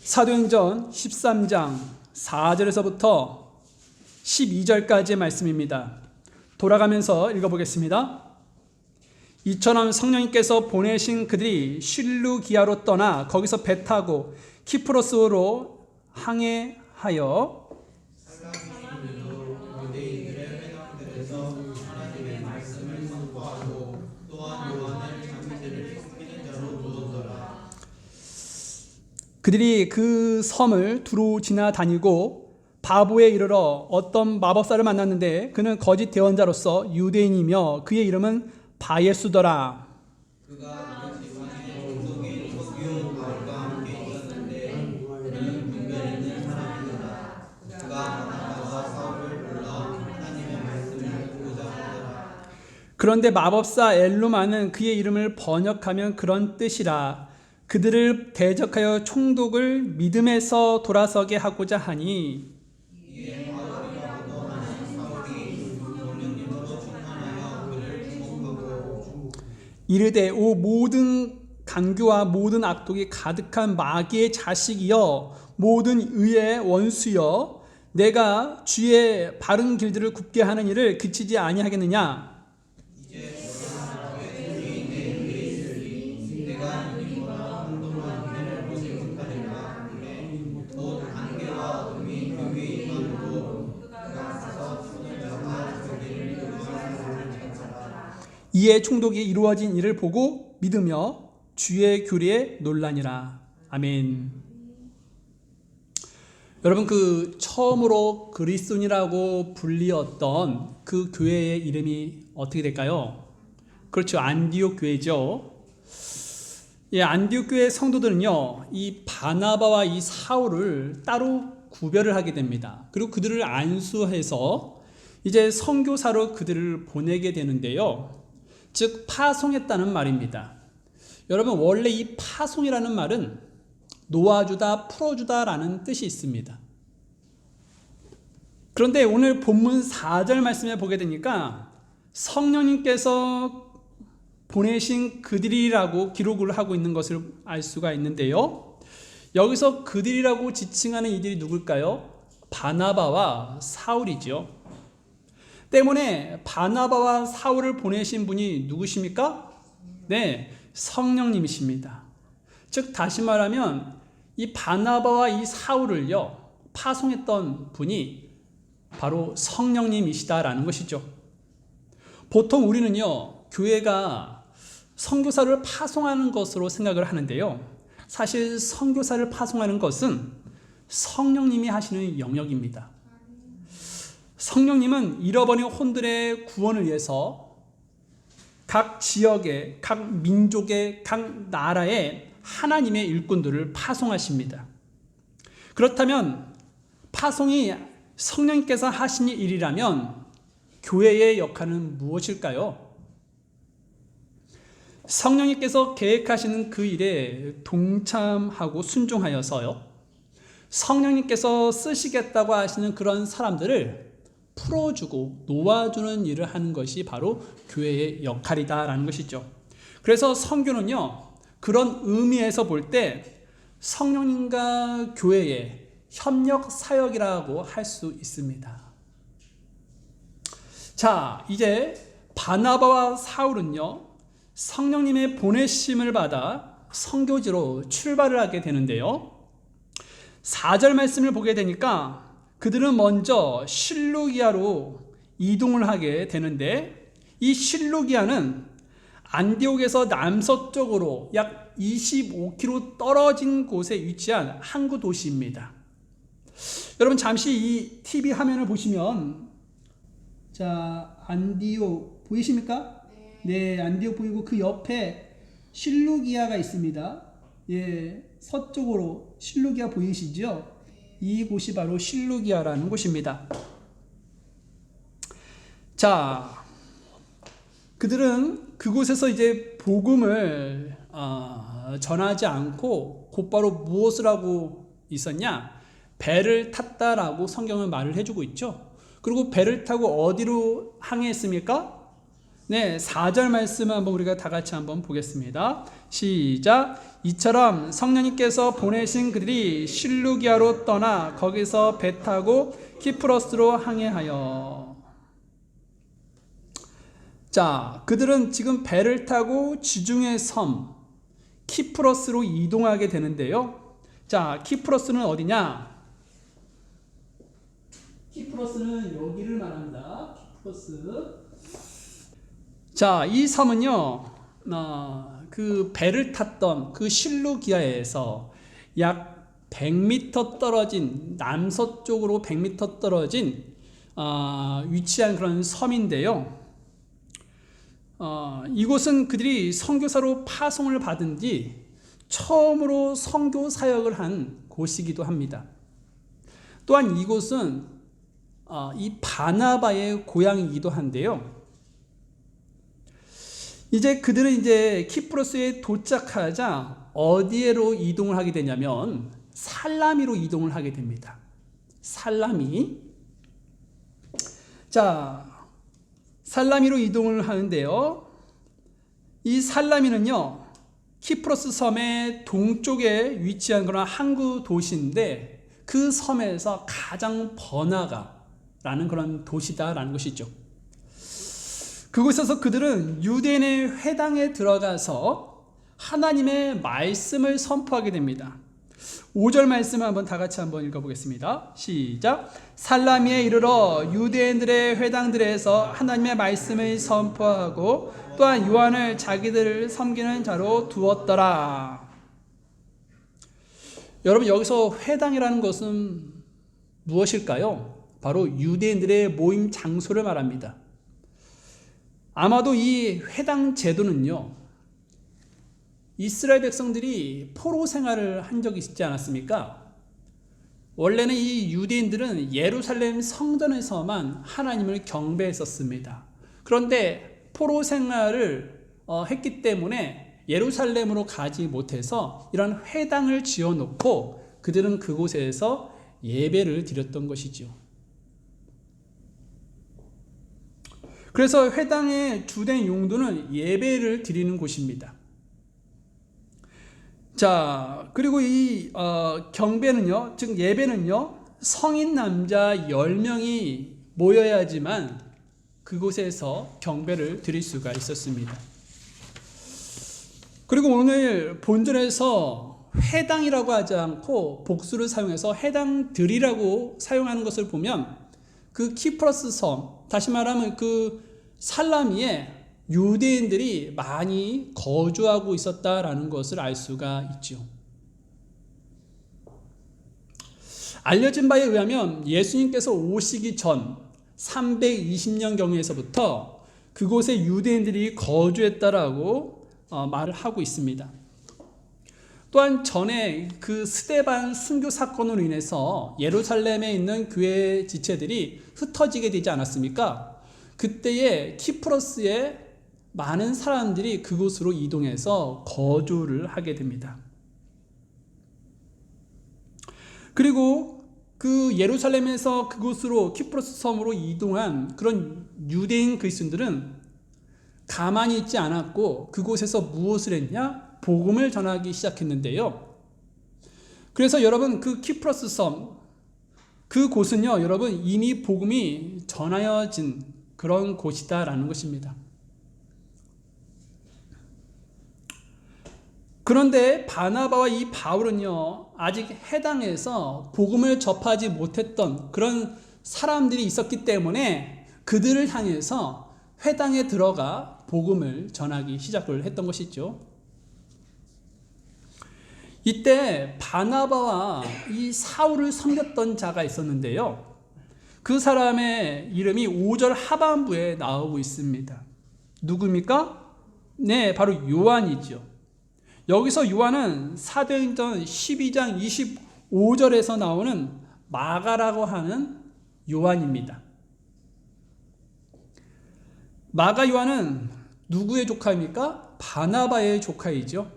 사도행전 13장 4절에서부터 12절까지의 말씀입니다. 돌아가면서 읽어보겠습니다. 이처럼 성령님께서 보내신 그들이 실루기아로 떠나 거기서 배 타고 키프로스로 항해하여 그들이 그 섬을 두루 지나다니고 바보에 이르러 어떤 마법사를 만났는데 그는 거짓 대언자로서 유대인이며 그의 이름은 바예수더라. 그가 지방의 유혹과 함께 있었는데 그는 분별 있는 사람이더라. 그가 바나바와 사울을 불러 하나님의 말씀을 듣고자 하더라. 그런데 마법사 엘루마는 그의 이름을 번역하면 그런 뜻이라. 그들을 대적하여 총독을 믿음에서 돌아서게 하고자 하니 이르되 오 모든 간교와 모든 악독이 가득한 마귀의 자식이여 모든 의의 원수여 내가 주의 바른 길들을 굽게 하는 일을 그치지 아니하겠느냐. 이에 총독이 이루어진 일을 보고 믿으며 주의 규례에 놀라니라. 아멘. 여러분, 그 처음으로 그리스도인이라고 불리었던 그 교회의 이름이 어떻게 될까요? 그렇죠. 안디옥 교회죠. 예, 안디옥 교회 성도들은요, 이 바나바와 이 사울을 따로 구별을 하게 됩니다. 그리고 그들을 안수해서 이제 선교사로 그들을 보내게 되는데요. 즉 파송했다는 말입니다. 여러분, 원래 이 파송이라는 말은 놓아주다, 풀어주다라는 뜻이 있습니다. 그런데 오늘 본문 4절 말씀에 보게 되니까 성령님께서 보내신 그들이라고 기록을 하고 있는 것을 알 수가 있는데요. 여기서 그들이라고 지칭하는 이들이 누굴까요? 바나바와 사울이죠. 때문에 바나바와 사울을 보내신 분이 누구십니까? 네, 성령님이십니다. 즉 다시 말하면 이 바나바와 이 사울을요 파송했던 분이 바로 성령님이시다라는 것이죠. 보통 우리는요 교회가 선교사를 파송하는 것으로 생각을 하는데요, 사실 선교사를 파송하는 것은 성령님이 하시는 영역입니다. 성령님은 잃어버린 혼들의 구원을 위해서 각 지역의, 각 민족의, 각 나라의 하나님의 일꾼들을 파송하십니다. 그렇다면 파송이 성령님께서 하신 일이라면 교회의 역할은 무엇일까요? 성령님께서 계획하시는 그 일에 동참하고 순종하여서요, 성령님께서 쓰시겠다고 하시는 그런 사람들을 풀어주고 놓아주는 일을 하는 것이 바로 교회의 역할이다라는 것이죠. 그래서 선교는요, 그런 의미에서 볼 때 성령님과 교회의 협력 사역이라고 할 수 있습니다. 자, 이제 바나바와 사울은요, 성령님의 보내심을 받아 선교지로 출발을 하게 되는데요. 4절 말씀을 보게 되니까 그들은 먼저 실루기아로 이동을 하게 되는데, 이 실루기아는 안디옥에서 남서쪽으로 약 25km 떨어진 곳에 위치한 항구 도시입니다. 여러분 잠시 이 TV 화면을 보시면, 자, 안디옥 보이십니까? 네, 안디옥 보이고 그 옆에 실루기아가 있습니다. 예, 서쪽으로 실루기아 보이시죠? 이곳이 바로 실루기아라는 곳입니다. 자, 그들은 그곳에서 이제 복음을 전하지 않고 곧바로 무엇을 하고 있었냐? 배를 탔다라고 성경은 말을 해주고 있죠. 그리고 배를 타고 어디로 항해했습니까? 네, 4절 말씀을 한번 우리가 다 같이 한번 보겠습니다. 시작. 이처럼 성령님께서 보내신 그들이 실루기아로 떠나 거기서 배 타고 키프로스로 항해하여. 자, 그들은 지금 배를 타고 지중해 섬 키프로스로 이동하게 되는데요. 자, 키프로스는 어디냐? 키프로스는 여기를 말합니다. 키프로스. 자, 이 섬은요, 그 배를 탔던 그 실루기아에서 약 100m 떨어진, 남서쪽으로 100m 떨어진 위치한 그런 섬인데요. 이곳은 그들이 선교사로 파송을 받은 뒤 처음으로 선교 사역을 한 곳이기도 합니다. 또한 이곳은 이 바나바의 고향이기도 한데요. 이제 그들은 이제 키프로스에 도착하자 어디로 이동을 하게 되냐면 살라미로 이동을 하게 됩니다. 살라미. 자, 살라미로 이동을 하는데요. 이 살라미는요, 키프로스 섬의 동쪽에 위치한 그런 항구 도시인데 그 섬에서 가장 번화가라는 그런 도시다라는 것이죠. 그곳에서 그들은 유대인의 회당에 들어가서 하나님의 말씀을 선포하게 됩니다. 5절 말씀을 한번 다 같이 한번 읽어보겠습니다. 시작. 살라미에 이르러 유대인들의 회당들에서 하나님의 말씀을 선포하고 또한 요한을 자기들을 섬기는 자로 두었더라. 여러분, 여기서 회당이라는 것은 무엇일까요? 바로 유대인들의 모임 장소를 말합니다. 아마도 이 회당 제도는요, 이스라엘 백성들이 포로 생활을 한 적이 있지 않았습니까? 원래는 이 유대인들은 예루살렘 성전에서만 하나님을 경배했었습니다. 그런데 포로 생활을 했기 때문에 예루살렘으로 가지 못해서 이런 회당을 지어놓고 그들은 그곳에서 예배를 드렸던 것이죠. 그래서 회당의 주된 용도는 예배를 드리는 곳입니다. 자, 그리고 이 경배는요, 즉 예배는요, 성인 남자 10명이 모여야지만 그곳에서 경배를 드릴 수가 있었습니다. 그리고 오늘 본절에서 회당이라고 하지 않고 복수를 사용해서 회당들이라고 사용하는 것을 보면 그 키프로스 섬, 다시 말하면 그 살라미에 유대인들이 많이 거주하고 있었다라는 것을 알 수가 있죠. 알려진 바에 의하면 예수님께서 오시기 전 320년경에서부터 그곳에 유대인들이 거주했다라고 말을 하고 있습니다. 또한 전에 그 스데반 순교 사건으로 인해서 예루살렘에 있는 교회 지체들이 흩어지게 되지 않았습니까? 그때에 키프로스에 많은 사람들이 그곳으로 이동해서 거주를 하게 됩니다. 그리고 그 예루살렘에서 그곳으로 키프로스 섬으로 이동한 그런 유대인 그리스도인들은 가만히 있지 않았고 그곳에서 무엇을 했냐? 복음을 전하기 시작했는데요. 그래서 여러분, 그 키프로스 섬, 그곳은요, 여러분, 이미 복음이 전하여진 그런 곳이다라는 것입니다. 그런데 바나바와 이 바울은요, 아직 해당에서 복음을 접하지 못했던 그런 사람들이 있었기 때문에 그들을 향해서 회당에 들어가 복음을 전하기 시작을 했던 것이죠. 이때 바나바와 이 사울을 섬겼던 자가 있었는데요. 그 사람의 이름이 5절 하반부에 나오고 있습니다. 누굽니까? 네, 바로 요한이죠. 여기서 요한은 사도행전 12장 25절에서 나오는 마가라고 하는 요한입니다. 마가 요한은 누구의 조카입니까? 바나바의 조카이죠.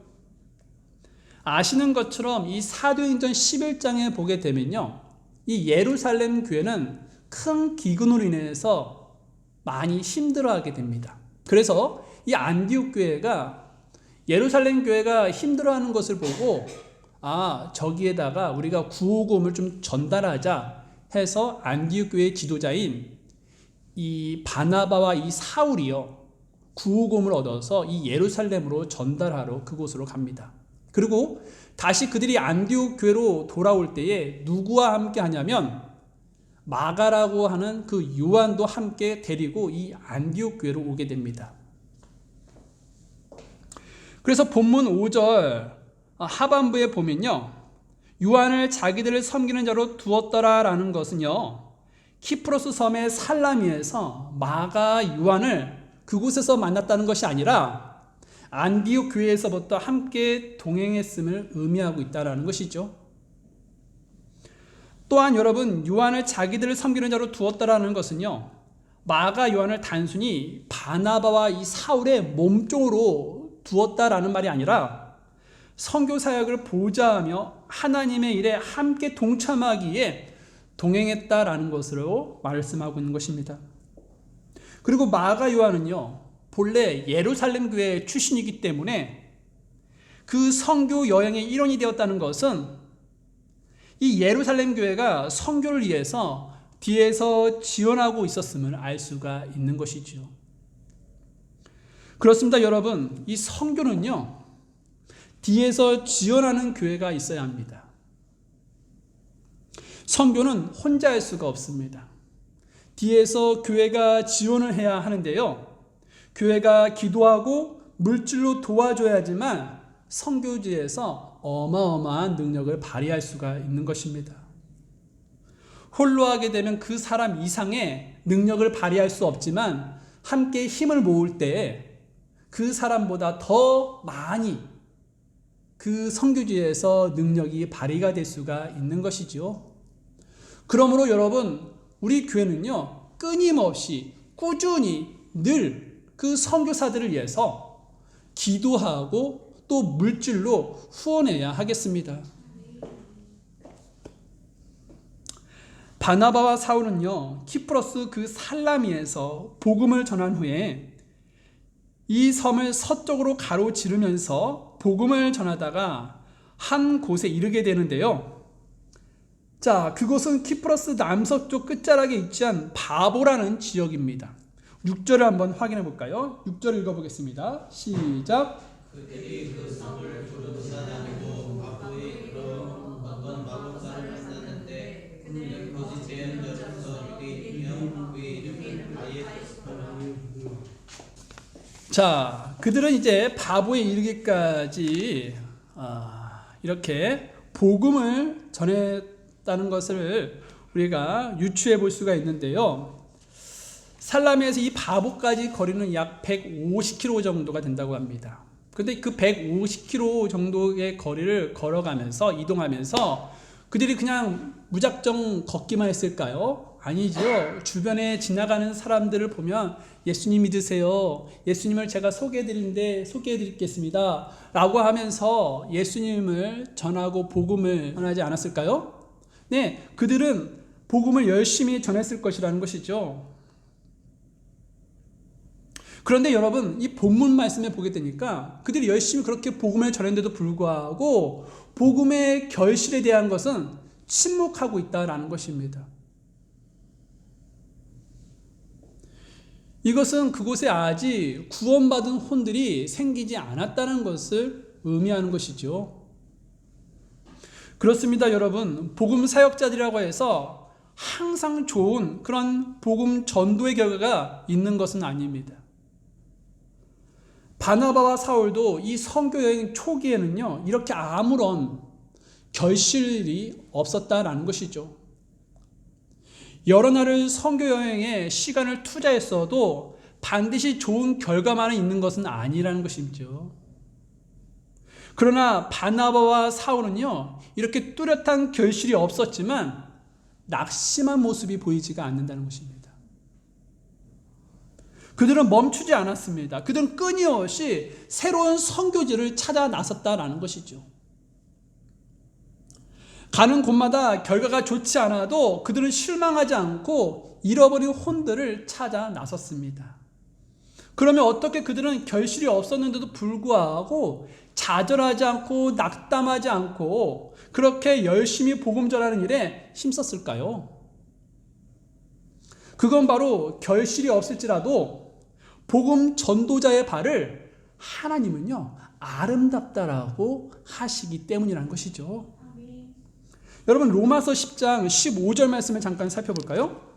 아시는 것처럼 이 사도행전 11장에 보게 되면요, 이 예루살렘 교회는 큰 기근으로 인해서 많이 힘들어하게 됩니다. 그래서 이 안디옥 교회가 예루살렘 교회가 힘들어하는 것을 보고 저기에다가 우리가 구호금을 좀 전달하자 해서 안디옥 교회의 지도자인 이 바나바와 이 사울이요 구호금을 얻어서 이 예루살렘으로 전달하러 그곳으로 갑니다. 그리고 다시 그들이 안디옥 교회로 돌아올 때에 누구와 함께 하냐면 마가라고 하는 그 요한도 함께 데리고 이 안디옥 교회로 오게 됩니다. 그래서 본문 5절 하반부에 보면요, 요한을 자기들을 섬기는 자로 두었더라라는 것은요, 키프로스 섬의 살라미에서 마가 요한을 그곳에서 만났다는 것이 아니라 안디옥 교회에서부터 함께 동행했음을 의미하고 있다는 것이죠. 또한 여러분, 요한을 자기들을 섬기는 자로 두었다라는 것은요, 마가 요한을 단순히 바나바와 이 사울의 몸종으로 두었다라는 말이 아니라 선교 사역을 보좌하며 하나님의 일에 함께 동참하기에 동행했다라는 것으로 말씀하고 있는 것입니다. 그리고 마가 요한은요, 본래 예루살렘 교회 출신이기 때문에 그 선교 여행의 일원이 되었다는 것은 이 예루살렘 교회가 선교를 위해서 뒤에서 지원하고 있었음을 알 수가 있는 것이죠. 그렇습니다, 여러분. 이 선교는요, 뒤에서 지원하는 교회가 있어야 합니다. 선교는 혼자 할 수가 없습니다. 뒤에서 교회가 지원을 해야 하는데요, 교회가 기도하고 물질로 도와줘야지만 선교지에서 어마어마한 능력을 발휘할 수가 있는 것입니다. 홀로 하게 되면 그 사람 이상의 능력을 발휘할 수 없지만 함께 힘을 모을 때 그 사람보다 더 많이 그 선교지에서 능력이 발휘가 될 수가 있는 것이죠. 그러므로 여러분, 우리 교회는요, 끊임없이 꾸준히 늘 그 선교사들을 위해서 기도하고 또 물질로 후원해야 하겠습니다. 바나바와 사울은요, 키프로스 그 살라미에서 복음을 전한 후에 이 섬을 서쪽으로 가로지르면서 복음을 전하다가 한 곳에 이르게 되는데요. 자, 그곳은 키프로스 남서쪽 끝자락에 위치한 바보라는 지역입니다. 6절을 한번 확인해 볼까요? 6절 읽어보겠습니다. 시작. 그들이 그 성을 두루두사다니고 바보에 이르러 어떤 마법사를 만났는데 그는 거짓 예언자로서 유대인이며 그의 이름이 바예스더라. 자, 그들은 이제 바보에 이르기까지 이렇게 복음을 전했다는 것을 우리가 유추해 볼 수가 있는데요. 살라미에서 이 바보까지 거리는 약 150km 정도가 된다고 합니다. 그런데 그 150km 정도의 거리를 걸어가면서 이동하면서 그들이 그냥 무작정 걷기만 했을까요? 아니죠. 주변에 지나가는 사람들을 보면 예수님 믿으세요. 예수님을 제가 소개해드리겠습니다. 라고 하면서 예수님을 전하고 복음을 전하지 않았을까요? 네, 그들은 복음을 열심히 전했을 것이라는 것이죠. 그런데 여러분, 이 본문 말씀에 보게 되니까 그들이 열심히 그렇게 복음을 전했는데도 불구하고 복음의 결실에 대한 것은 침묵하고 있다라는 것입니다. 이것은 그곳에 아직 구원받은 혼들이 생기지 않았다는 것을 의미하는 것이죠. 그렇습니다, 여러분. 복음 사역자들이라고 해서 항상 좋은 그런 복음 전도의 결과가 있는 것은 아닙니다. 바나바와 사울도 이 선교 여행 초기에는요, 이렇게 아무런 결실이 없었다라는 것이죠. 여러 날을 선교 여행에 시간을 투자했어도 반드시 좋은 결과만 있는 것은 아니라는 것이죠. 그러나 바나바와 사울은요, 이렇게 뚜렷한 결실이 없었지만 낙심한 모습이 보이지가 않는다는 것입니다. 그들은 멈추지 않았습니다. 그들은 끊임없이 새로운 선교지를 찾아 나섰다라는 것이죠. 가는 곳마다 결과가 좋지 않아도 그들은 실망하지 않고 잃어버린 혼들을 찾아 나섰습니다. 그러면 어떻게 그들은 결실이 없었는데도 불구하고 좌절하지 않고 낙담하지 않고 그렇게 열심히 복음 전하는 일에 힘썼을까요? 그건 바로 결실이 없을지라도 복음 전도자의 발을 하나님은요 아름답다라고 하시기 때문이라는 것이죠. 여러분 로마서 10장 15절 말씀을 잠깐 살펴볼까요?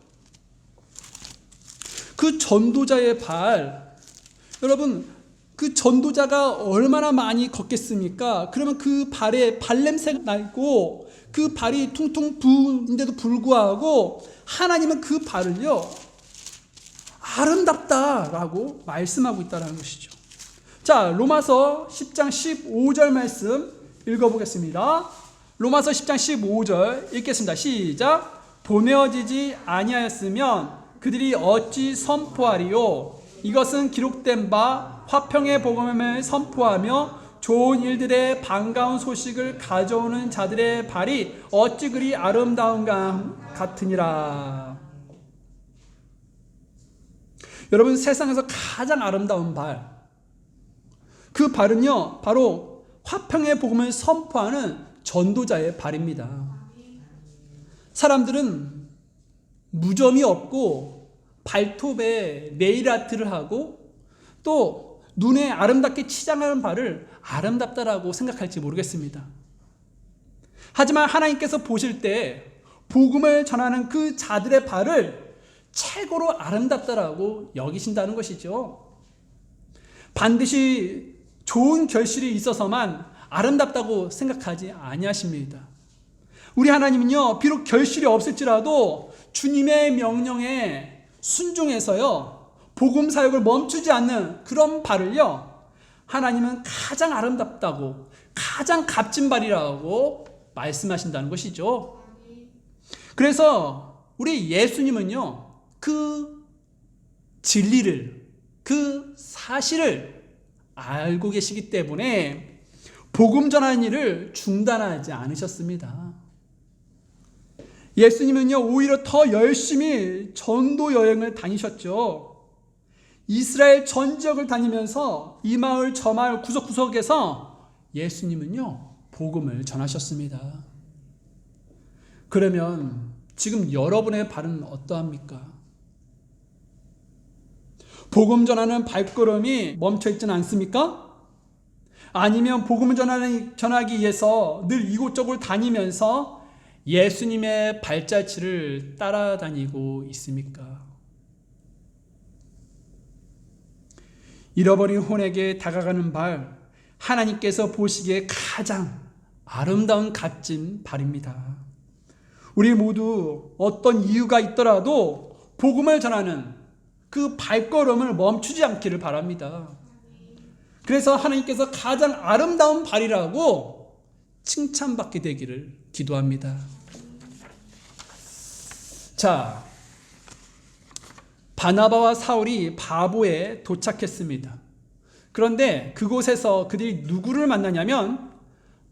그 전도자의 발, 여러분 그 전도자가 얼마나 많이 걷겠습니까? 그러면 그 발에 발냄새가 나고 그 발이 퉁퉁 부은데도 불구하고 하나님은 그 발을요 아름답다라고 말씀하고 있다는 것이죠. 자, 로마서 10장 15절 말씀 읽어보겠습니다. 로마서 10장 15절 읽겠습니다. 시작. 보내어지지 아니하였으면 그들이 어찌 선포하리요? 이것은 기록된 바 화평의 복음을 선포하며 좋은 일들의 반가운 소식을 가져오는 자들의 발이 어찌 그리 아름다운가 같으니라. 여러분 세상에서 가장 아름다운 발, 그 발은요 바로 화평의 복음을 선포하는 전도자의 발입니다. 사람들은 무좀이 없고 발톱에 네일아트를 하고 또 눈에 아름답게 치장하는 발을 아름답다라고 생각할지 모르겠습니다. 하지만 하나님께서 보실 때 복음을 전하는 그 자들의 발을 최고로 아름답다라고 여기신다는 것이죠. 반드시 좋은 결실이 있어서만 아름답다고 생각하지 아니하십니다. 우리 하나님은요 비록 결실이 없을지라도 주님의 명령에 순종해서요 복음 사역을 멈추지 않는 그런 발을요 하나님은 가장 아름답다고 가장 값진 발이라고 말씀하신다는 것이죠. 그래서 우리 예수님은요 그 진리를 그 사실을 알고 계시기 때문에 복음 전하는 일을 중단하지 않으셨습니다. 예수님은요 오히려 더 열심히 전도 여행을 다니셨죠. 이스라엘 전 지역을 다니면서 이 마을 저 마을 구석구석에서 예수님은요 복음을 전하셨습니다. 그러면 지금 여러분의 발은 어떠합니까? 복음 전하는 발걸음이 멈춰 있지는 않습니까? 아니면 복음을 전하기 위해서 늘 이곳저곳 다니면서 예수님의 발자취를 따라다니고 있습니까? 잃어버린 혼에게 다가가는 발, 하나님께서 보시기에 가장 아름다운 값진 발입니다. 우리 모두 어떤 이유가 있더라도 복음을 전하는 그 발걸음을 멈추지 않기를 바랍니다. 그래서 하나님께서 가장 아름다운 발이라고 칭찬받게 되기를 기도합니다. 자, 바나바와 사울이 바보에 도착했습니다. 그런데 그곳에서 그들이 누구를 만나냐면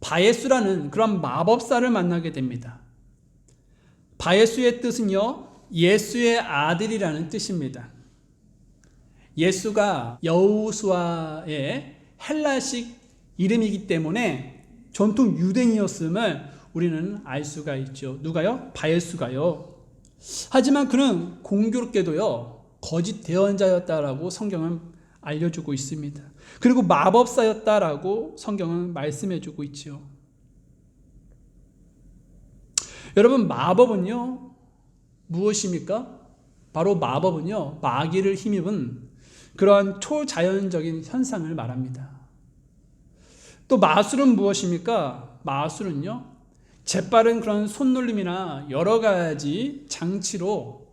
바예수라는 그런 마법사를 만나게 됩니다. 바예수의 뜻은요, 예수의 아들이라는 뜻입니다. 예수가 여호수아의 헬라식 이름이기 때문에 전통 유대인이었음을 우리는 알 수가 있죠. 누가요? 바예수가요. 하지만 그는 공교롭게도요 거짓 대언자였다라고 성경은 알려주고 있습니다. 그리고 마법사였다라고 성경은 말씀해주고 있죠. 여러분 마법은요 무엇입니까? 바로 마법은요 마귀를 힘입은 그러한 초자연적인 현상을 말합니다. 또 마술은 무엇입니까? 마술은요 재빠른 그런 손놀림이나 여러 가지 장치로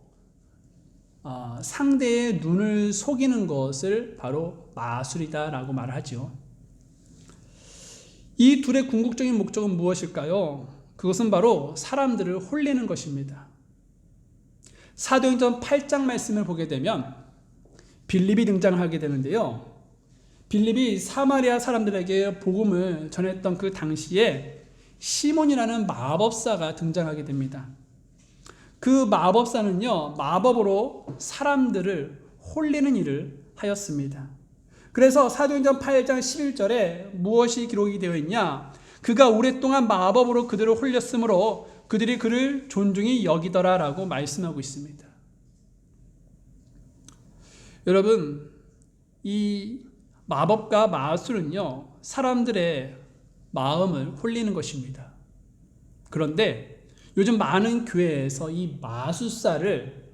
상대의 눈을 속이는 것을 바로 마술이다라고 말하죠. 이 둘의 궁극적인 목적은 무엇일까요? 그것은 바로 사람들을 홀리는 것입니다. 사도행전 8장 말씀을 보게 되면 빌립이 등장하게 되는데요. 빌립이 사마리아 사람들에게 복음을 전했던 그 당시에 시몬이라는 마법사가 등장하게 됩니다. 그 마법사는요 마법으로 사람들을 홀리는 일을 하였습니다. 그래서 사도행전 8장 11절에 무엇이 기록이 되어 있냐? 그가 오랫동안 마법으로 그들을 홀렸으므로 그들이 그를 존중히 여기더라라고 말씀하고 있습니다. 여러분, 이 마법과 마술은요, 사람들의 마음을 홀리는 것입니다. 그런데 요즘 많은 교회에서 이 마술사를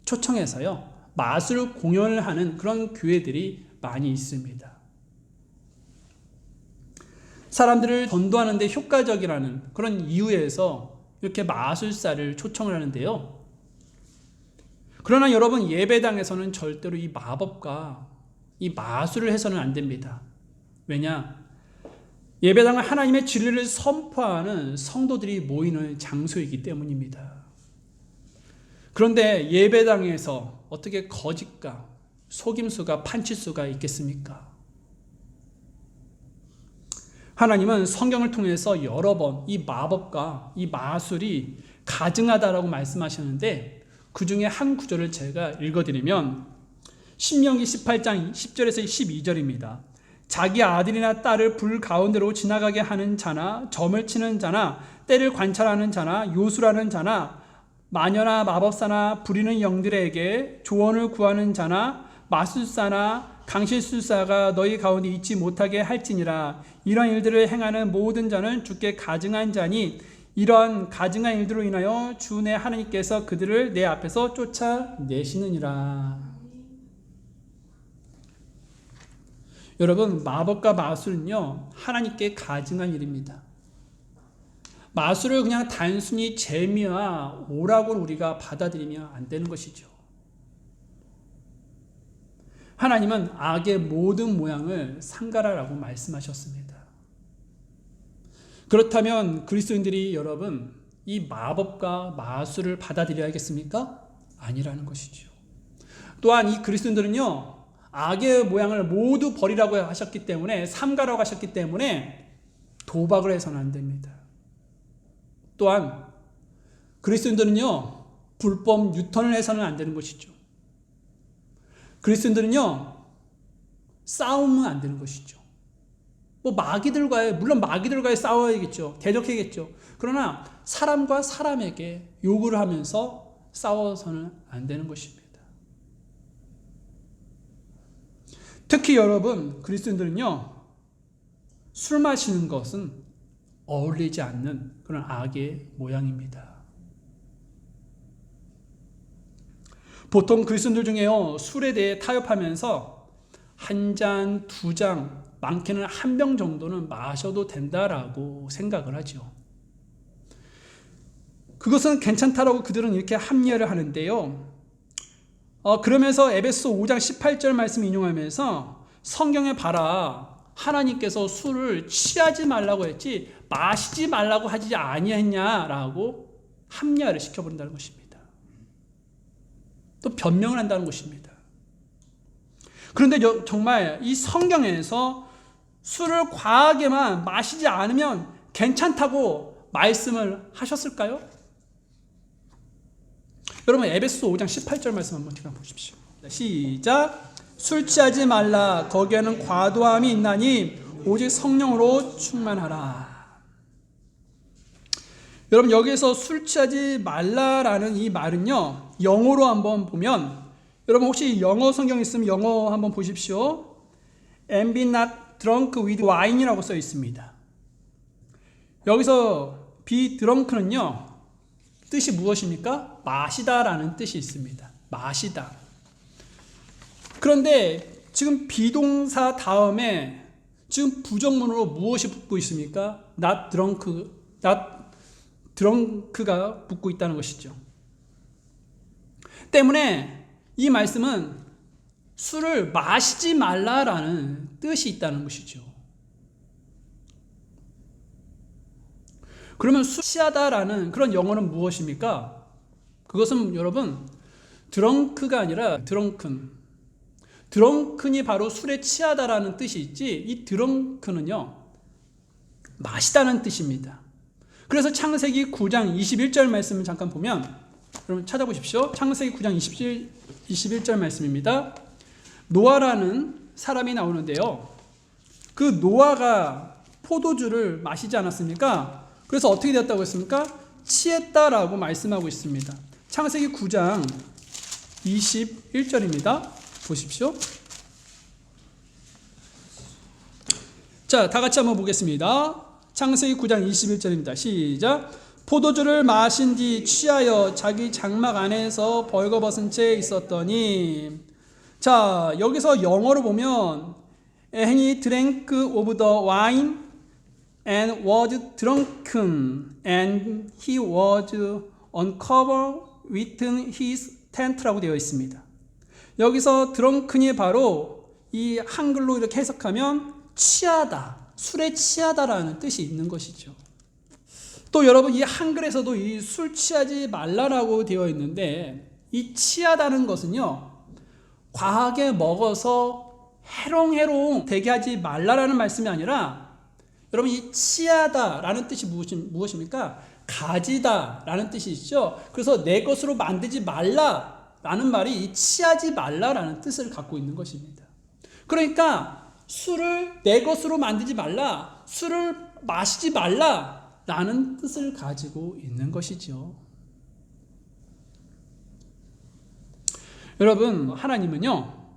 초청해서요, 마술 공연을 하는 그런 교회들이 많이 있습니다. 사람들을 전도하는 데 효과적이라는 그런 이유에서 이렇게 마술사를 초청을 하는데요. 그러나 여러분, 예배당에서는 절대로 이 마법과 이 마술을 해서는 안 됩니다. 왜냐? 예배당은 하나님의 진리를 선포하는 성도들이 모이는 장소이기 때문입니다. 그런데 예배당에서 어떻게 거짓과 속임수가 판칠수가 있겠습니까? 하나님은 성경을 통해서 여러 번 이 마법과 이 마술이 가증하다라고 말씀하셨는데, 그 중에 한 구절을 제가 읽어드리면 신명기 18장 10절에서 12절입니다. 자기 아들이나 딸을 불 가운데로 지나가게 하는 자나 점을 치는 자나 때를 관찰하는 자나 요술하는 자나 마녀나 마법사나 부리는 영들에게 조언을 구하는 자나 마술사나 강실술사가 너희 가운데 있지 못하게 할지니라. 이런 일들을 행하는 모든 자는 주께 가증한 자니 이런 가증한 일들로 인하여 주 내 하나님께서 그들을 내 앞에서 쫓아내시느니라. 여러분, 마법과 마술은요, 하나님께 가증한 일입니다. 마술을 그냥 단순히 재미와 오락으로 우리가 받아들이면 안 되는 것이죠. 하나님은 악의 모든 모양을 상가라라고 말씀하셨습니다. 그렇다면 그리스도인들이 여러분, 이 마법과 마술을 받아들여야겠습니까? 아니라는 것이죠. 또한 이 그리스도인들은요, 악의 모양을 모두 버리라고 하셨기 때문에, 삼가라고 하셨기 때문에 도박을 해서는 안 됩니다. 또한 그리스도인들은요, 불법 유턴을 해서는 안 되는 것이죠. 그리스도인들은요, 싸우면 안 되는 것이죠. 물론 마귀들과의 싸워야겠죠. 대적해야겠죠. 그러나 사람과 사람에게 욕을 하면서 싸워서는 안 되는 것입니다. 특히 여러분, 그리스도인들은요, 술 마시는 것은 어울리지 않는 그런 악의 모양입니다. 보통 그리스도인들 중에요, 술에 대해 타협하면서 한 잔, 두 잔, 많게는 한 병 정도는 마셔도 된다라고 생각을 하죠. 그것은 괜찮다라고 그들은 이렇게 합리화를 하는데요. 그러면서 에베소 5장 18절 말씀 인용하면서 성경에 봐라, 하나님께서 술을 취하지 말라고 했지 마시지 말라고 하지 아니했냐라고 합리화를 시켜버린다는 것입니다. 또 변명을 한다는 것입니다. 그런데 정말 이 성경에서 술을 과하게만 마시지 않으면 괜찮다고 말씀을 하셨을까요? 여러분, 에베소 5장 18절 말씀 한번 제가 보십시오. 시작. 술 취하지 말라. 거기에는 과도함이 있나니 오직 성령으로 충만하라. 여러분, 여기에서 술 취하지 말라라는 이 말은요, 영어로 한번 보면, 여러분 혹시 영어 성경 있으면 영어 한번 보십시오. And be not drunk with wine이라고 써 있습니다. 여기서 be drunk는요, 뜻이 무엇입니까? 마시다라는 뜻이 있습니다. 마시다. 그런데 지금 비동사 다음에 지금 부정문으로 무엇이 붙고 있습니까? not drunk가 붙고 있다는 것이죠. 때문에 이 말씀은 술을 마시지 말라라는 뜻이 있다는 것이죠. 그러면 술 취하다라는 그런 영어는 무엇입니까? 그것은 여러분, 드렁크가 아니라 드렁큰. 드렁큰이 바로 술에 취하다라는 뜻이 있지, 이 드렁크는요, 마시다는 뜻입니다. 그래서 창세기 9장 21절 말씀을 잠깐 보면, 여러분 찾아보십시오. 창세기 9장 21절 말씀입니다. 노아라는 사람이 나오는데요. 그 노아가 포도주를 마시지 않았습니까? 그래서 어떻게 되었다고 했습니까? 취했다라고 말씀하고 있습니다. 창세기 9장 21절입니다. 보십시오. 자, 다 같이 한번 보겠습니다. 창세기 9장 21절입니다. 시작. 포도주를 마신 뒤 취하여 자기 장막 안에서 벌거벗은 채 있었더니. 자, 여기서 영어로 보면 And he drank of the wine and was drunken and he was uncovered within his tent라고 되어 있습니다. 여기서 drunken이 바로 이 한글로 이렇게 해석하면 취하다, 술에 취하다라는 뜻이 있는 것이죠. 또 여러분 이 한글에서도 이 술 취하지 말라라고 되어 있는데 이 취하다는 것은요 과하게 먹어서 해롱해롱 되게 하지 말라라는 말씀이 아니라 여러분 이 취하다라는 뜻이 무엇입니까? 가지다라는 뜻이 있죠. 그래서 내 것으로 만들지 말라라는 말이 이 취하지 말라라는 뜻을 갖고 있는 것입니다. 그러니까 술을 내 것으로 만들지 말라, 술을 마시지 말라라는 뜻을 가지고 있는 것이죠. 여러분 하나님은요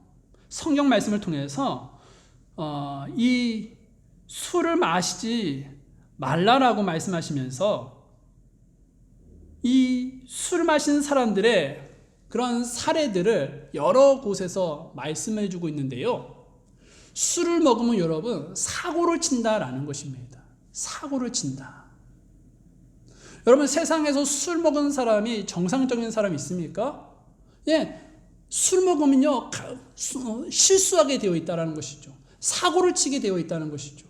성경 말씀을 통해서 이 술을 마시지 말라라고 말씀하시면서 이 술 마시는 사람들의 그런 사례들을 여러 곳에서 말씀해 주고 있는데요. 술을 먹으면 여러분 사고를 친다라는 것입니다. 사고를 친다. 여러분 세상에서 술 먹은 사람이 정상적인 사람이 있습니까? 예, 술 먹으면요 실수하게 되어 있다는 것이죠. 사고를 치게 되어 있다는 것이죠.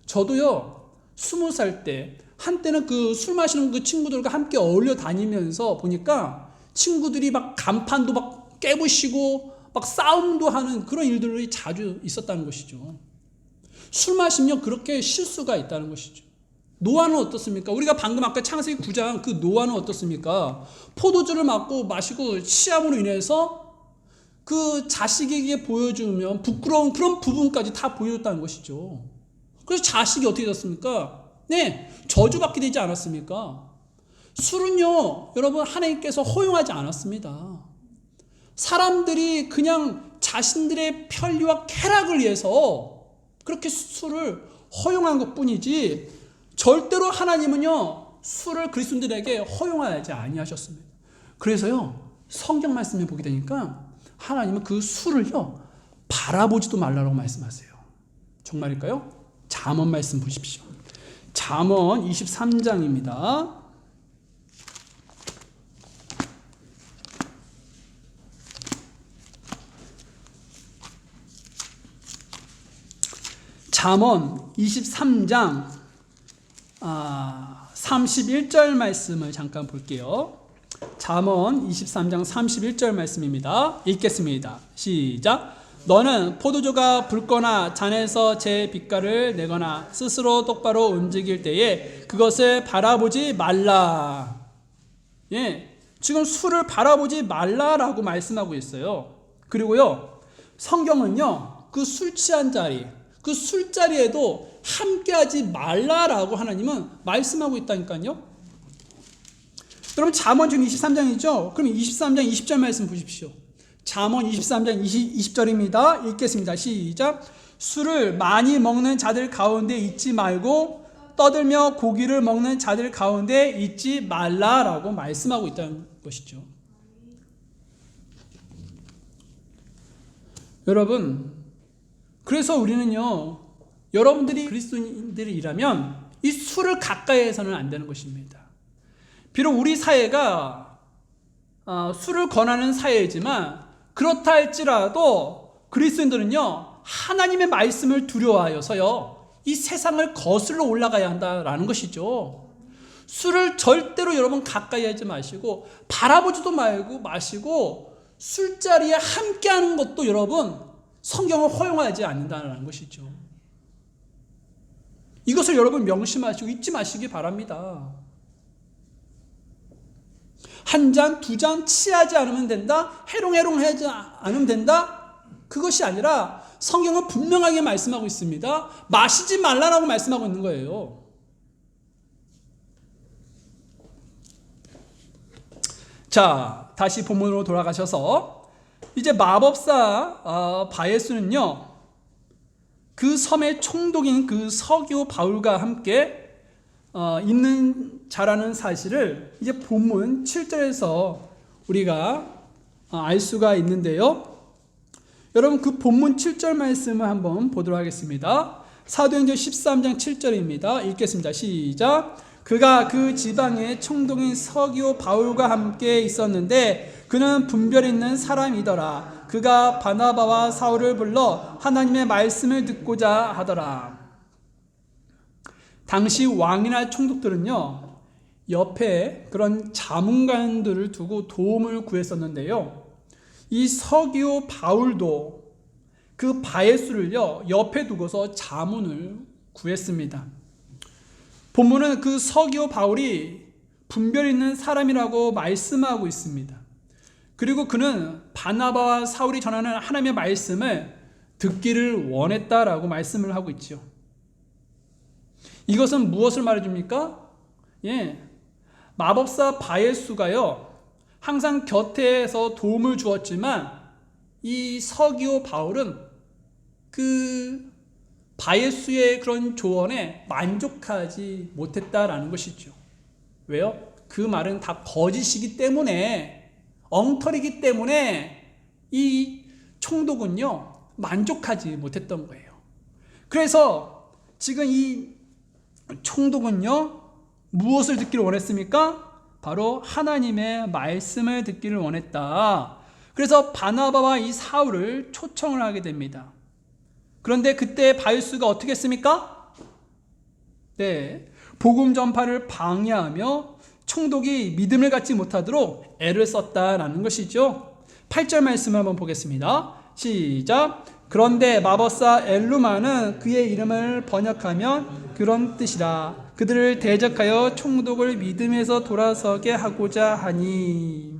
저도요 20살 때 한때는 그 술 마시는 그 친구들과 함께 어울려 다니면서 보니까 친구들이 막 간판도 막 깨부시고 막 싸움도 하는 그런 일들이 자주 있었다는 것이죠. 술 마시면 그렇게 실수가 있다는 것이죠. 노아는 어떻습니까? 우리가 방금 아까 창세기 9장 그 노아는 어떻습니까? 포도주를 마시고 취함으로 인해서 그 자식에게 보여주면 부끄러운 그런 부분까지 다 보여줬다는 것이죠. 그래서 자식이 어떻게 됐습니까? 네, 저주받게 되지 않았습니까? 술은요, 여러분 하나님께서 허용하지 않았습니다. 사람들이 그냥 자신들의 편리와 쾌락을 위해서 그렇게 술을 허용한 것뿐이지 절대로 하나님은요 술을 그리스도인들에게 허용하지 아니하셨습니다. 그래서요 성경 말씀을 보게 되니까 하나님은 그 술을요 바라보지도 말라고 말씀하세요. 정말일까요? 잠언 말씀 보십시오. 잠언 23장입니다. 잠언 23장 31절 말씀을 잠깐 볼게요. 잠언 23장 31절 말씀입니다. 읽겠습니다. 시작. 너는 포도주가 붉거나 잔에서 제 빛깔을 내거나 스스로 똑바로 움직일 때에 그것을 바라보지 말라. 예, 지금 술을 바라보지 말라라고 말씀하고 있어요. 그리고요 성경은요 그 술 취한 자리 그 술자리에도 함께하지 말라라고 하나님은 말씀하고 있다니까요. 여러분 잠언 지금 23장이죠. 그럼 23장 20절 말씀 보십시오. 잠언 23장 20절입니다. 읽겠습니다. 시작. 술을 많이 먹는 자들 가운데 있지 말고 떠들며 고기를 먹는 자들 가운데 있지 말라라고 말씀하고 있다는 것이죠. 여러분 그래서 우리는요 여러분들이 그리스도인들이라면 이 술을 가까이 해서는 안 되는 것입니다. 비록 우리 사회가 술을 권하는 사회이지만 그렇다 할지라도 그리스도인들은요 하나님의 말씀을 두려워하여서요 이 세상을 거슬러 올라가야 한다라는 것이죠. 술을 절대로 여러분 가까이 하지 마시고 바라보지도 말고 마시고 술자리에 함께하는 것도 여러분 성경을 허용하지 않는다는 것이죠. 이것을 여러분 명심하시고 잊지 마시기 바랍니다. 한 잔, 두 잔 취하지 않으면 된다? 해롱해롱하지 않으면 된다? 그것이 아니라 성경은 분명하게 말씀하고 있습니다. 마시지 말라라고 말씀하고 있는 거예요. 자, 다시 본문으로 돌아가셔서 이제 마법사 바예수는요, 그 섬의 총독인 그 서기오 바울과 함께 있는 자라는 사실을 이제 본문 7절에서 우리가 알 수가 있는데요. 여러분 그 본문 7절 말씀을 한번 보도록 하겠습니다. 사도행전 13장 7절입니다. 읽겠습니다. 시작. 그가 그 지방의 총독인 서기오 바울과 함께 있었는데 그는 분별 있는 사람이더라. 그가 바나바와 사울을 불러 하나님의 말씀을 듣고자 하더라. 당시 왕이나 총독들은요, 옆에 그런 자문관들을 두고 도움을 구했었는데요. 이 서기오 바울도 그 바예수를요, 옆에 두고서 자문을 구했습니다. 본문은 그 서기오 바울이 분별 있는 사람이라고 말씀하고 있습니다. 그리고 그는 바나바와 사울이 전하는 하나님의 말씀을 듣기를 원했다라고 말씀을 하고 있죠. 이것은 무엇을 말해줍니까? 마법사 바예수가요, 항상 곁에서 도움을 주었지만 이 서기오 바울은 그 바예수의 그런 조언에 만족하지 못했다라는 것이죠. 왜요? 그 말은 다 거짓이기 때문에, 엉터리기 때문에 이 총독은요, 만족하지 못했던 거예요. 그래서 지금 이 총독은요, 무엇을 듣기를 원했습니까? 바로 하나님의 말씀을 듣기를 원했다. 그래서 바나바와 이 사울을 초청을 하게 됩니다. 그런데 그때 바예수가 어떻게 했습니까? 복음 전파를 방해하며 총독이 믿음을 갖지 못하도록 애를 썼다라는 것이죠. 8절 말씀을 한번 보겠습니다. 시작. 그런데 마법사 엘루마는 그의 이름을 번역하면 그런 뜻이라. 그들을 대적하여 총독을 믿음에서 돌아서게 하고자 하니.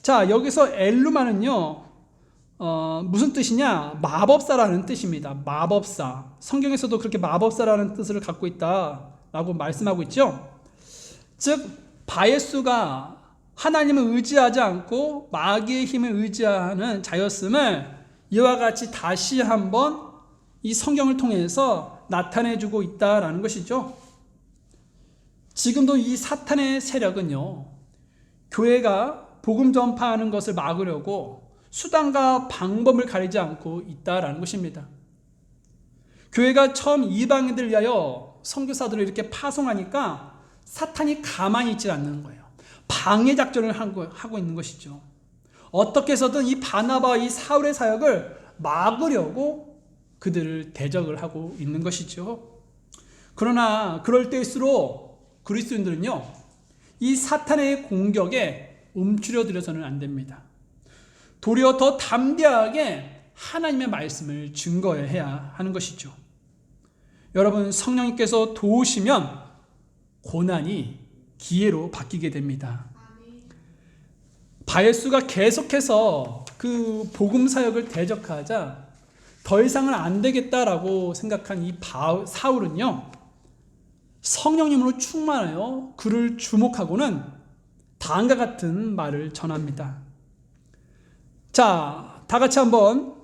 자, 여기서 엘루마는요, 무슨 뜻이냐? 마법사라는 뜻입니다. 마법사. 성경에서도 그렇게 마법사라는 뜻을 갖고 있다라고 말씀하고 있죠. 즉 바예수가 하나님을 의지하지 않고 마귀의 힘을 의지하는 자였음을 이와 같이 다시 한번 이 성경을 통해서 나타내주고 있다라는 것이죠. 지금도 이 사탄의 세력은요, 교회가 복음 전파하는 것을 막으려고 수단과 방법을 가리지 않고 있다라는 것입니다. 교회가 처음 이방인들 위하여 선교사들을 이렇게 파송하니까 사탄이 가만히 있지 않는 거예요. 방해 작전을 하고 있는 것이죠. 어떻게 해서든 이 바나바와 이 사울의 사역을 막으려고 그들을 대적을 하고 있는 것이죠. 그러나 그럴 때일수록 그리스도인들은요, 이 사탄의 공격에 움츠려들어서는 안 됩니다. 도리어 더 담대하게 하나님의 말씀을 증거해야 하는 것이죠. 여러분, 성령님께서 도우시면 고난이 기회로 바뀌게 됩니다. 바예수가 계속해서 그 복음 사역을 대적하자 더 이상은 안 되겠다라고 생각한 이 사울은요, 성령님으로 충만하여 그를 주목하고는 다음과 같은 말을 전합니다. 자, 다 같이 한번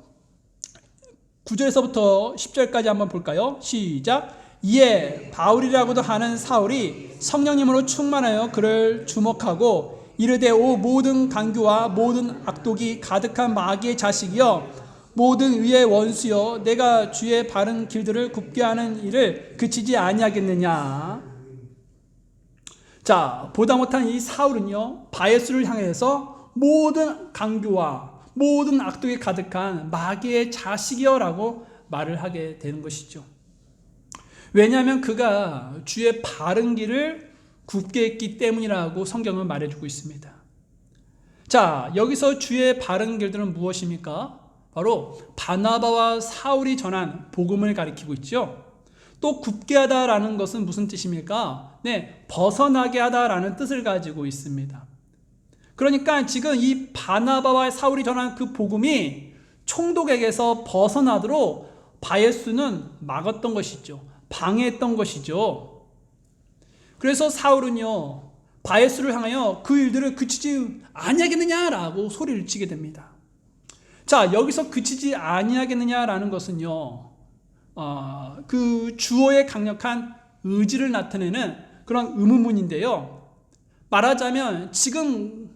9절에서부터 10절까지 한번 볼까요? 시작. 이에 바울이라고도 하는 사울이 성령님으로 충만하여 그를 주목하고 이르되 오 모든 강교와 모든 악독이 가득한 마귀의 자식이여 모든 의의 원수여 내가 주의 바른 길들을 굽게 하는 일을 그치지 아니하겠느냐. 자, 보다 못한 이 사울은요, 바예수를 향해서 모든 강교와 모든 악독이 가득한 마귀의 자식이여라고 말을 하게 되는 것이죠. 왜냐하면 그가 주의 바른 길을 굽게 했기 때문이라고 성경은 말해주고 있습니다. 자, 여기서 주의 바른 길들은 무엇입니까? 바로 바나바와 사울이 전한 복음을 가리키고 있죠. 또 굽게 하다라는 것은 무슨 뜻입니까? 벗어나게 하다라는 뜻을 가지고 있습니다. 그러니까 지금 이 바나바와 사울이 전한 그 복음이 총독에게서 벗어나도록 바예수는 막았던 것이죠. 방해했던 것이죠. 그래서 사울은요, 바예수를 향하여 그 일들을 그치지 아니하겠느냐라고 소리를 치게 됩니다. 자, 여기서 그치지 아니하겠느냐라는 것은요, 그 주어의 강력한 의지를 나타내는 그런 의문문인데요. 말하자면 지금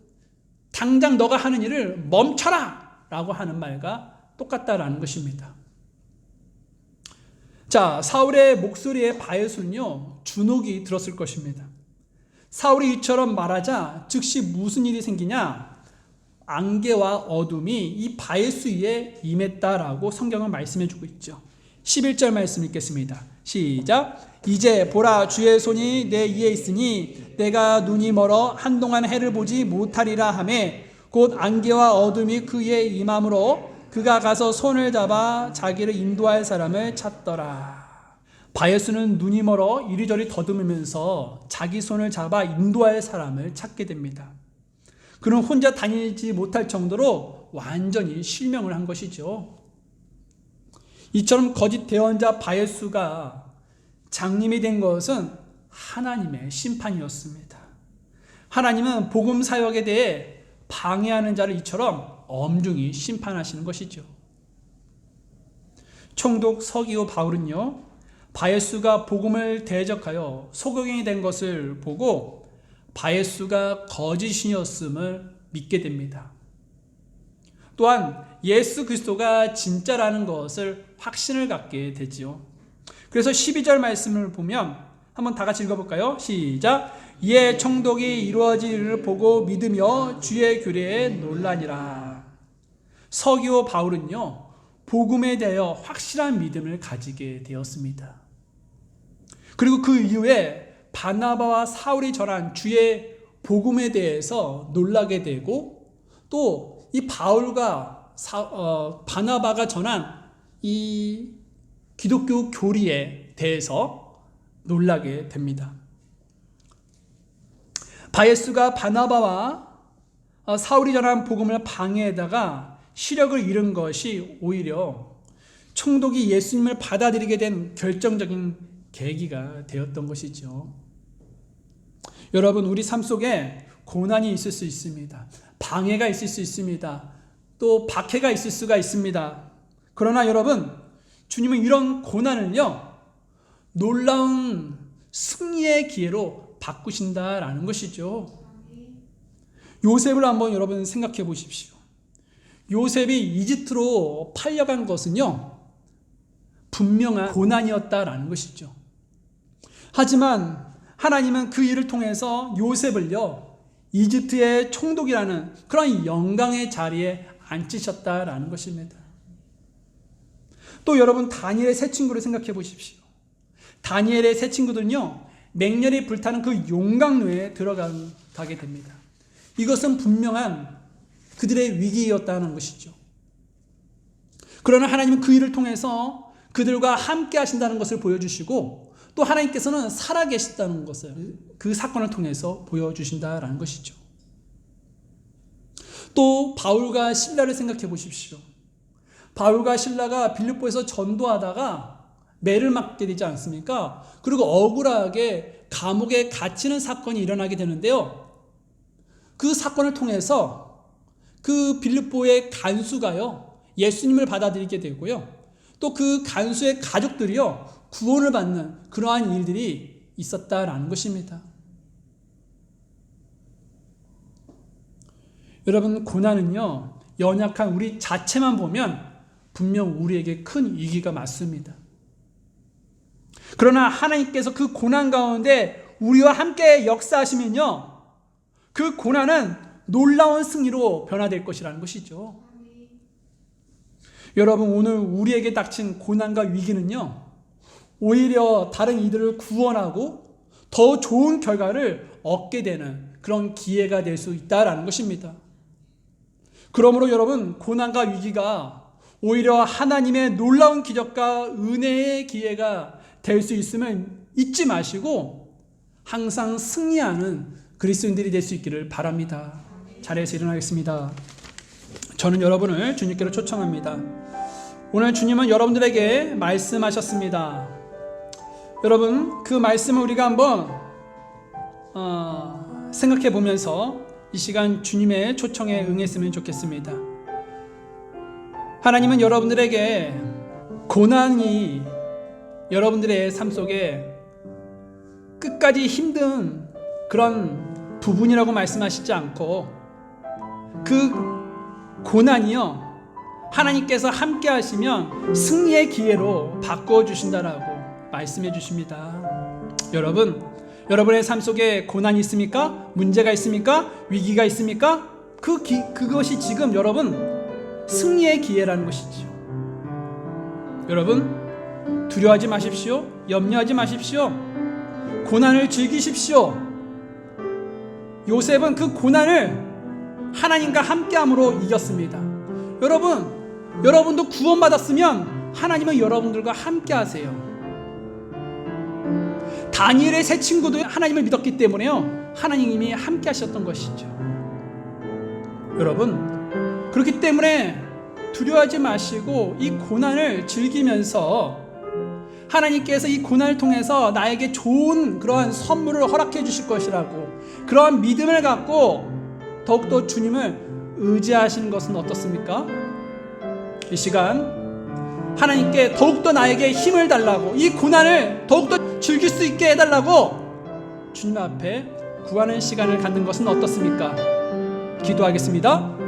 당장 너가 하는 일을 멈춰라 라고 하는 말과 똑같다라는 것입니다. 자, 사울의 목소리에 바예수는요, 주눅이 들었을 것입니다. 사울이 이처럼 말하자 즉시 무슨 일이 생기냐? 안개와 어둠이 이 바예수 위에 임했다라고 성경은 말씀해주고 있죠. 11절 말씀 읽겠습니다. 시작. 이제 보라, 주의 손이 내 위에 있으니 내가 눈이 멀어 한동안 해를 보지 못하리라 하매 곧 안개와 어둠이 그 위에 임함으로 그가 가서 손을 잡아 자기를 인도할 사람을 찾더라. 바예수는 눈이 멀어 이리저리 더듬으면서 자기 손을 잡아 인도할 사람을 찾게 됩니다. 그는 혼자 다니지 못할 정도로 완전히 실명을 한 것이죠. 이처럼 거짓 대언자 바예수가 장님이 된 것은 하나님의 심판이었습니다. 하나님은 복음 사역에 대해 방해하는 자를 이처럼 엄중히 심판하시는 것이죠. 총독 서기오 바울은요, 바예수가 복음을 대적하여 소경이 된 것을 보고 바예수가 거짓이었음을 믿게 됩니다. 또한 예수 그리스도가 진짜라는 것을 확신을 갖게 되지요. 그래서 12절 말씀을 보면 한번 다 같이 읽어볼까요? 시작. 이에 총독이 이루어질 일을 보고 믿으며 주의 규례에 놀라니라. 서기오 바울은요, 복음에 대하여 확실한 믿음을 가지게 되었습니다. 그리고 그 이후에 바나바와 사울이 전한 주의 복음에 대해서 놀라게 되고 또 이 바울과 바나바가 전한 이 기독교 교리에 대해서 놀라게 됩니다. 바예수가 바나바와 사울이 전한 복음을 방해하다가 시력을 잃은 것이 오히려 총독이 예수님을 받아들이게 된 결정적인 계기가 되었던 것이죠. 여러분, 우리 삶 속에 고난이 있을 수 있습니다. 방해가 있을 수 있습니다. 또 박해가 있을 수가 있습니다. 그러나 여러분, 주님은 이런 고난을요, 놀라운 승리의 기회로 바꾸신다라는 것이죠. 요셉을 한번 여러분 생각해 보십시오. 요셉이 이집트로 팔려간 것은요, 분명한 고난이었다라는 것이죠. 하지만 하나님은 그 일을 통해서 요셉을요, 이집트의 총독이라는 그런 영광의 자리에 앉히셨다라는 것입니다. 또 여러분, 다니엘의 세 친구를 생각해 보십시오. 다니엘의 세 친구들은요, 맹렬히 불타는 그 용광로에 들어가게 됩니다. 이것은 분명한 그들의 위기였다는 것이죠. 그러나 하나님은 그 일을 통해서 그들과 함께 하신다는 것을 보여주시고 또 하나님께서는 살아계시다는 것을 그 사건을 통해서 보여주신다라는 것이죠. 또 바울과 실라를 생각해 보십시오. 바울과 실라가 빌립보에서 전도하다가 매를 맞게 되지 않습니까? 그리고 억울하게 감옥에 갇히는 사건이 일어나게 되는데요. 그 사건을 통해서 그 빌립보의 간수가요, 예수님을 받아들이게 되고요. 또 그 간수의 가족들이요, 구원을 받는 그러한 일들이 있었다라는 것입니다. 여러분, 고난은요, 연약한 우리 자체만 보면 분명 우리에게 큰 위기가 맞습니다. 그러나 하나님께서 그 고난 가운데 우리와 함께 역사하시면요, 그 고난은 놀라운 승리로 변화될 것이라는 것이죠. 여러분, 오늘 우리에게 닥친 고난과 위기는요, 오히려 다른 이들을 구원하고 더 좋은 결과를 얻게 되는 그런 기회가 될 수 있다라는 것입니다. 그러므로 여러분, 고난과 위기가 오히려 하나님의 놀라운 기적과 은혜의 기회가 될 수 있음을 잊지 마시고 항상 승리하는 그리스도인들이 될 수 있기를 바랍니다. 자리에서 일어나겠습니다. 저는 여러분을 주님께로 초청합니다. 오늘 주님은 여러분들에게 말씀하셨습니다. 여러분, 그 말씀을 우리가 한번 생각해 보면서 이 시간 주님의 초청에 응했으면 좋겠습니다. 하나님은 여러분들에게 고난이 여러분들의 삶 속에 끝까지 힘든 그런 부분이라고 말씀하시지 않고 그 고난이요, 하나님께서 함께 하시면 승리의 기회로 바꾸어 주신다라고 말씀해 주십니다. 여러분, 여러분의 삶 속에 고난이 있습니까? 문제가 있습니까? 위기가 있습니까? 그것이 지금 여러분 승리의 기회라는 것이죠. 여러분, 두려워하지 마십시오. 염려하지 마십시오. 고난을 즐기십시오. 요셉은 그 고난을 하나님과 함께함으로 이겼습니다. 여러분도 구원받았으면 하나님은 여러분들과 함께하세요. 다니엘의 세 친구도 하나님을 믿었기 때문에요, 하나님이 함께하셨던 것이죠. 여러분, 그렇기 때문에 두려워하지 마시고 이 고난을 즐기면서 하나님께서 이 고난을 통해서 나에게 좋은 그러한 선물을 허락해 주실 것이라고, 그러한 믿음을 갖고 더욱더 주님을 의지하시는 것은 어떻습니까? 이 시간 하나님께 더욱더 나에게 힘을 달라고, 이 고난을 더욱더 즐길 수 있게 해달라고 주님 앞에 구하는 시간을 갖는 것은 어떻습니까? 기도하겠습니다.